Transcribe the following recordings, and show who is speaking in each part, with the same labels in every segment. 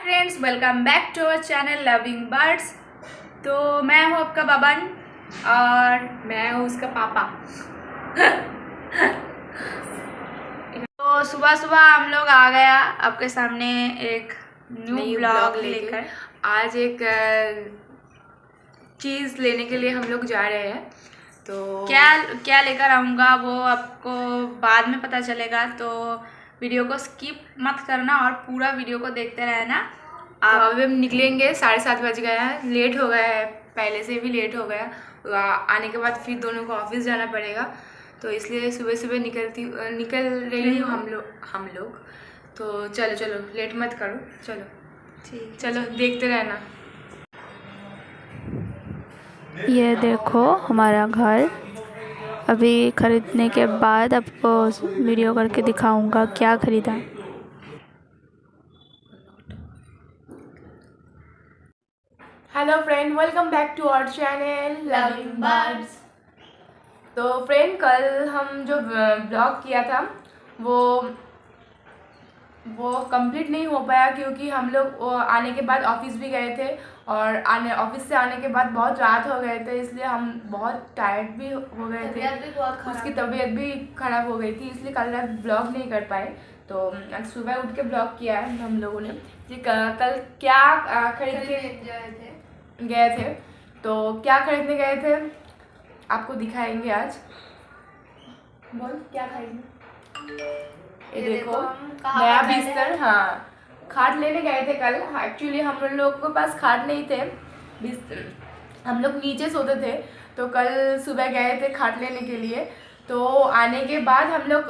Speaker 1: Friends, welcome back to our channel loving birds. तो मैं हूँ आपका बबन और
Speaker 2: मैं हूँ उसका पापा।
Speaker 1: तो सुबह सुबह हम लोग आ गया आपके सामने एक न्यू ब्लॉग लेकर।
Speaker 2: आज एक चीज़ लेने के लिए हम लोग जा रहे हैं। तो
Speaker 1: क्या लेकर आऊँगा वो आपको बाद में पता चलेगा, तो वीडियो को स्किप मत करना और पूरा वीडियो को देखते रहना।
Speaker 2: तो अभी हम निकलेंगे, 7:30 बज गया है, लेट हो गया है, पहले से भी लेट हो गया। आने के बाद फिर दोनों को ऑफिस जाना पड़ेगा, तो इसलिए सुबह सुबह निकल रही हूँ हम लोग। तो चलो लेट मत करो, चलो देखते रहना।
Speaker 3: ये देखो हमारा घर। अभी ख़रीदने के बाद आपको वीडियो करके दिखाऊंगा क्या ख़रीदा।
Speaker 2: Hello friend, welcome back to our channel loving birds. तो फ्रेंड, कल हम जो ब्लॉग किया था वो कंप्लीट नहीं हो पाया, क्योंकि हम लोग आने के बाद ऑफिस भी गए थे और ऑफिस से आने के बाद बहुत रात हो गए थे, इसलिए हम बहुत टायर्ड भी हो गए थे। उसकी तबीयत भी ख़राब हो गई थी, इसलिए कल रात ब्लॉग नहीं कर पाए। तो आज सुबह उठ के ब्लॉग किया है हम लोगों ने कि कल क्या खरीद के गए थे। तो क्या खरीदने गए थे आपको दिखाएंगे आज। बोल क्या खरीदने। ये देखो नया बिस्तर। हाँ, खाट लेने गए थे कल। एक्चुअली हम लोग के पास खाट नहीं थे, बिस्तर हम लोग नीचे सोते थे। तो कल सुबह गए थे खाट लेने के लिए। तो आने के बाद हम लोग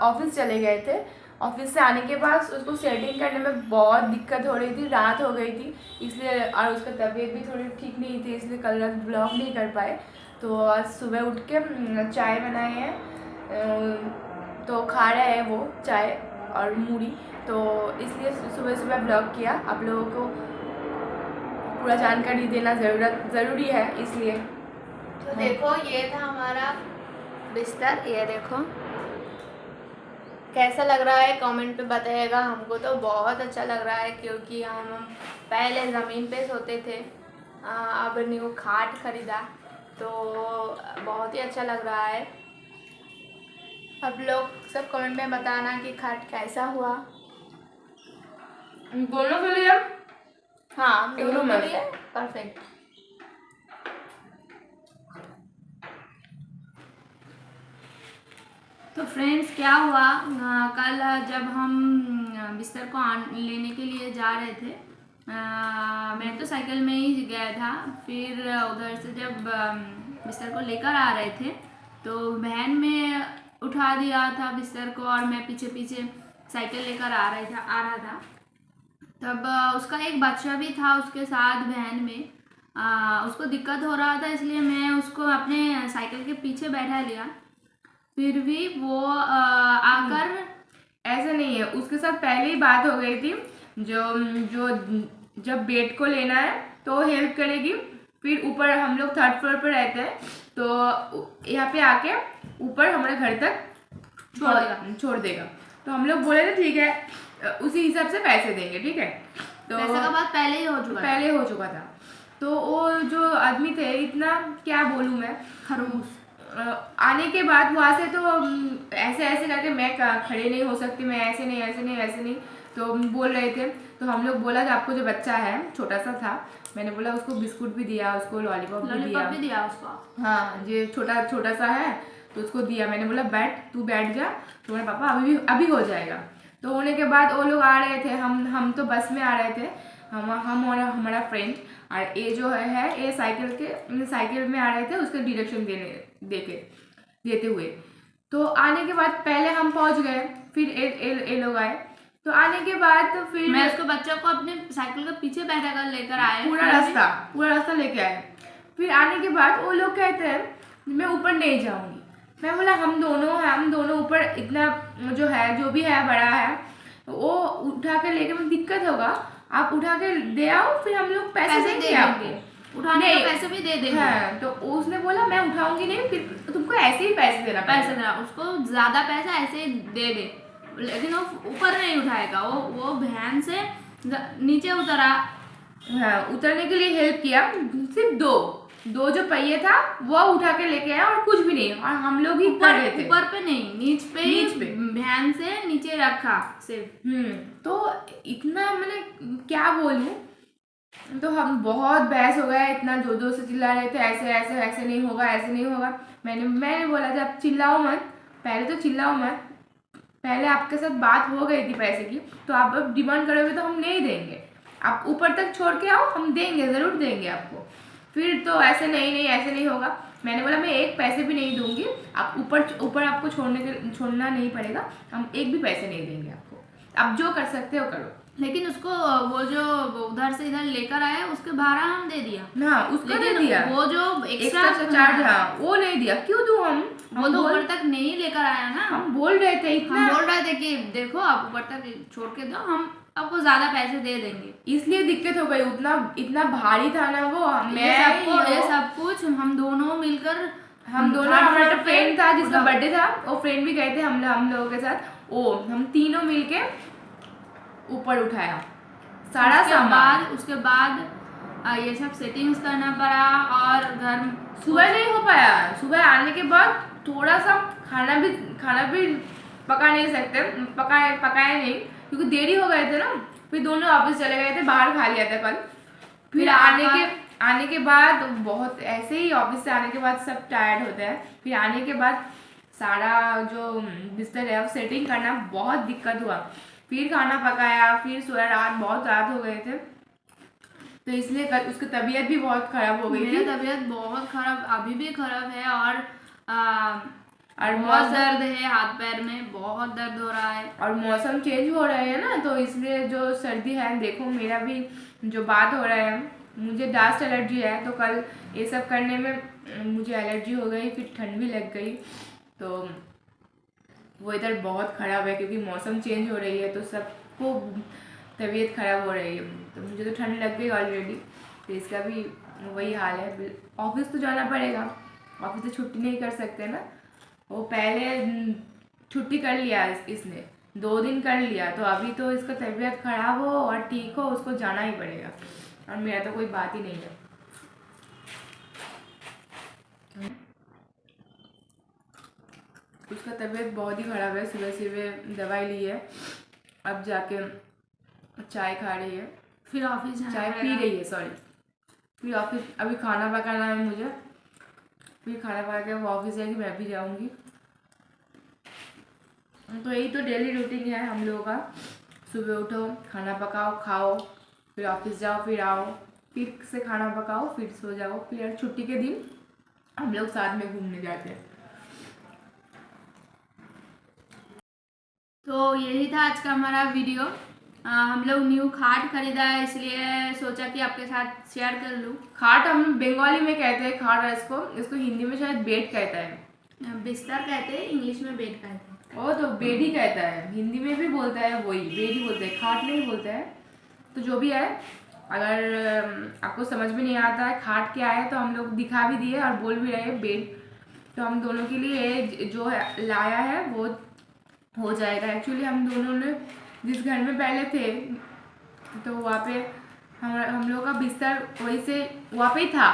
Speaker 2: ऑफिस चले गए थे। ऑफिस से आने के बाद उसको सेटिंग करने में बहुत दिक्कत हो रही थी, रात हो गई थी इसलिए, और उसका तबीयत भी थोड़ी ठीक नहीं थी, इसलिए कल रात ब्लॉग नहीं कर पाए। तो आज सुबह उठ के चाय बनाए हैं, तो खा रहे हैं वो चाय और मूढ़ी। तो इसलिए सुबह सुबह ब्लॉग किया, आप लोगों को पूरा जानकारी देना ज़रूरी है, इसलिए।
Speaker 3: तो देखो ये था हमारा बिस्तर। ये देखो कैसा लग रहा है कमेंट पे बताइएगा। हमको तो बहुत अच्छा लग रहा है, क्योंकि हम पहले ज़मीन पे सोते थे, अब न्यू खाट खरीदा तो बहुत ही अच्छा लग रहा है। अब लोग सब कमेंट में बताना कि खाट कैसा हुआ।
Speaker 2: दोनों के लिए
Speaker 3: हाँ, दोनों
Speaker 2: एकदम
Speaker 3: के लिए परफेक्ट। तो फ्रेंड्स, क्या हुआ, कल जब हम बिस्तर को लेने के लिए जा रहे थे, मैं तो साइकिल में ही गया था। फिर उधर से जब बिस्तर को लेकर आ रहे थे तो बहन में उठा दिया था बिस्तर को, और मैं पीछे पीछे साइकिल लेकर आ रहा था। तब उसका एक बच्चा भी था उसके साथ बहन में। उसको दिक्कत हो रहा था, इसलिए मैं उसको अपने साइकिल के पीछे बैठा लिया। फिर भी वो आकर
Speaker 2: ऐसा नहीं है, उसके साथ पहले ही बात हो गई थी। जो जब बेड को लेना है तो हेल्प करेगी। फिर ऊपर हम लोग 3rd फ्लोर पर रहते हैं, तो यहाँ पे आके ऊपर हमारे घर तक छोड़ देगा। तो हम लोग बोले थे ठीक है, उसी हिसाब से पैसे देंगे, ठीक है। तो
Speaker 3: पैसे का बात पहले ही हो चुका
Speaker 2: था। तो वो जो आदमी थे, इतना क्या बोलूँ मैं,
Speaker 3: खरूस।
Speaker 2: आने के बाद वहाँ से तो ऐसे करके मैं खड़े नहीं हो सकती, मैं ऐसे नहीं तो बोल रहे थे। तो हम लोग बोला कि आपको जो बच्चा है छोटा सा था, मैंने बोला उसको बिस्कुट भी दिया, उसको लॉलीपॉप भी दिया
Speaker 3: उसको।
Speaker 2: हाँ, ये छोटा सा है तो उसको दिया। मैंने बोला तू बैठ जा, तुम्हारे पापा अभी हो जाएगा। तो होने के बाद वो लोग आ रहे थे, हम तो बस में आ रहे थे, हम और हमारा फ्रेंड। और ये जो है ये साइकिल में आ रहे थे, उसके डायरेक्शन देते हुए। तो आने के बाद पहले हम पहुंच गए, फिर ये लोग आए। तो आने के बाद तो फिर
Speaker 3: मैं उसको बच्चों को अपने साइकिल के पीछे बैठा कर लेकर आए,
Speaker 2: पूरा रास्ता लेके आए। फिर आने के बाद वो लोग कहते हैं मैं ऊपर नहीं जाऊंगी। मैं बोला हम दोनों ऊपर, इतना जो भी है बड़ा है, वो उठा के लेके में दिक्कत होगा, आप उठा के दे आओ, फिर हम लोग पैसे देंगे आपको,
Speaker 3: उठाने के पैसे भी दे देंगे।
Speaker 2: हाँ, तो उसने बोला मैं उठाऊंगी नहीं, फिर तुमको ऐसे ही पैसे देना,
Speaker 3: उसको ज़्यादा पैसा ऐसे ही दे दे, लेकिन वो ऊपर नहीं उठाएगा। वो बहन से नीचे उतरा।
Speaker 2: हाँ, उतरने के लिए हेल्प किया। सिर्फ दो जो पहिए था वो उठा के लेके आया और कुछ भी नहीं, और हम लोग ही कर रहे थे।
Speaker 3: ऊपर पे नहीं, नीच पे वैन से नीचे रखा सिर्फ।
Speaker 2: तो इतना मैंने क्या बोलूं, तो हम बहुत बहस हो गया, इतना जोर से चिल्ला रहे थे, ऐसे ऐसे ऐसे नहीं होगा, ऐसे नहीं होगा। मैंने बोला था आप चिल्लाओ मत, पहले तो चिल्लाओ मत, पहले आपके साथ बात हो गई थी पैसे की, तो आप अब डिमांड करोगे तो हम नहीं देंगे, आप ऊपर तक छोड़ के आओ, हम देंगे, ज़रूर देंगे आपको। फिर तो ऐसे नहीं ऐसे नहीं होगा। मैंने बोला मैं एक पैसे भी नहीं दूंगी, आप ऊपर आपको छोड़ना नहीं पड़ेगा, हम एक भी पैसे नहीं देंगे आपको, आप जो कर सकते हो करो।
Speaker 3: लेकिन उसको वो जो उधर से इधर लेकर आया उसके भाड़ा हम दे दिया।
Speaker 2: हाँ, उसको दे दिया,
Speaker 3: वो जो
Speaker 2: एक्स्ट्रा चार्ज, हाँ वो नहीं दिया। क्यों दूं हम
Speaker 3: वो तो ऊपर तक नहीं लेकर आया ना।
Speaker 2: हम बोल रहे थे इतना,
Speaker 3: हम बोल रहे थे कि देखो आप ऊपर तक छोड़ के दो, हम आपको ज्यादा पैसे दे देंगे।
Speaker 2: इसलिए दिक्कत हो गई, इतना भारी था ना वो।
Speaker 3: ये सब कुछ हम दोनों मिलकर,
Speaker 2: हम दोनों, हमारा फ्रेंड था जिसका बर्थडे था, वो फ्रेंड भी गए थे हम लोगों के साथ, हम तीनों मिलके ऊपर उठाया सारा सामान।
Speaker 3: उसके बाद ये सब सेटिंग्स करना पड़ा, और घर
Speaker 2: सुबह नहीं हो पाया। सुबह आने के बाद थोड़ा सा खाना भी पका नहीं सकते, पकाए नहीं क्योंकि देरी हो गए थे ना। फिर दोनों ऑफिस चले गए थे, बाहर खा लिया था कल। फिर आने के बाद बहुत ऐसे ही, ऑफिस से आने के बाद सब टायर्ड होता है। फिर आने के बाद सारा जो बिस्तर है वो सेटिंग करना बहुत दिक्कत हुआ। फिर खाना पकाया, फिर सोया, बहुत रात हो गए थे, तो इसलिए उसकी तबीयत भी बहुत खराब हो गई थी।
Speaker 3: तबीयत बहुत खराब, अभी भी खराब है, और बहुत दर्द है, हाथ पैर में बहुत दर्द हो रहा है, और
Speaker 2: मौसम चेंज हो रहा है ना, तो इसलिए जो सर्दी है, देखो मेरा भी जो बात हो रहा है, मुझे डस्ट एलर्जी है, तो कल ये सब करने में मुझे एलर्जी हो गई, फिर ठंड भी लग गई, तो वो इधर बहुत ख़राब है क्योंकि मौसम चेंज हो रही है, तो सबको तबीयत ख़राब हो रही है। तो मुझे तो ठंड लग गई ऑलरेडी, तो इसका भी वही हाल है। ऑफिस तो जाना पड़ेगा, ऑफिस से छुट्टी नहीं कर सकते ना। वो पहले छुट्टी कर लिया इसने, 2 दिन कर लिया, तो अभी तो इसका तबीयत ख़राब हो और ठीक हो, उसको जाना ही पड़ेगा, और मेरा तो कोई बात ही नहीं है। उसका तबीयत बहुत ही ख़राब है, सुबह दवाई ली है, अब जाके चाय खा रही है,
Speaker 3: फिर ऑफिस
Speaker 2: चाय पी रही है, सॉरी, फिर ऑफिस अभी खाना पकाना है मुझे, फिर खाना पका के वो ऑफिस जाएगी, मैं भी जाऊंगी। तो यही तो डेली रूटीन है हम लोगों का, सुबह उठो, खाना पकाओ, खाओ, फिर ऑफिस जाओ, फिर आओ, फिर से खाना पकाओ, फिर सो जाओ, फिर छुट्टी के दिन हम लोग साथ में घूमने जाते हैं।
Speaker 3: तो यही था आज का हमारा वीडियो। हम लोग न्यू खाट खरीदा है, इसलिए सोचा कि आपके साथ शेयर कर लूँ।
Speaker 2: खाट हम बंगाली में कहते हैं खाट, इसको हिंदी में शायद बेड कहता है,
Speaker 3: बिस्तर कहते हैं, इंग्लिश में बेड कहते हैं।
Speaker 2: वो तो बेड ही कहता है, हिंदी में भी बोलता है वही बेड ही बोलते हैं, खाट नहीं बोलते हैं। तो जो भी है, अगर आपको समझ में नहीं आता है खाट क्या है, तो हम लोग दिखा भी दिए और बोल भी रहे हैं बेड। तो हम दोनों के लिए जो है लाया है वो हो जाएगा। एक्चुअली हम दोनों ने जिस घर में पहले थे, तो वहाँ पे हम लोग का बिस्तर वही से वहाँ पे ही था,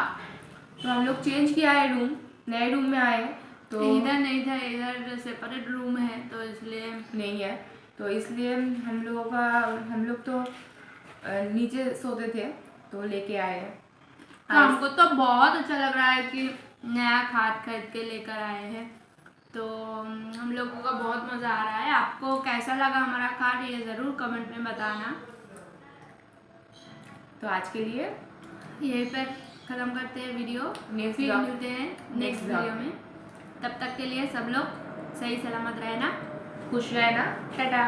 Speaker 2: तो हम लोग चेंज किया है रूम, नए रूम में आए, तो
Speaker 3: इधर नहीं था, इधर सेपरेट रूम है, तो इसलिए
Speaker 2: नहीं है, तो इसलिए हम लोग तो नीचे सोते थे, तो लेके आए हैं।
Speaker 3: हमको तो बहुत अच्छा लग रहा है कि नया खाट खरीद के लेकर आए हैं, तो हम लोगों का बहुत मज़ा आ रहा है। आपको कैसा लगा हमारा खाट, ये ज़रूर कमेंट में बताना।
Speaker 2: तो आज के लिए
Speaker 3: यहीं पर ख़त्म करते हैं वीडियो, फिर मिलते हैं नेक्स्ट वीडियो में। तब तक के लिए सब लोग सही सलामत रहना,
Speaker 2: खुश रहना, टाटा।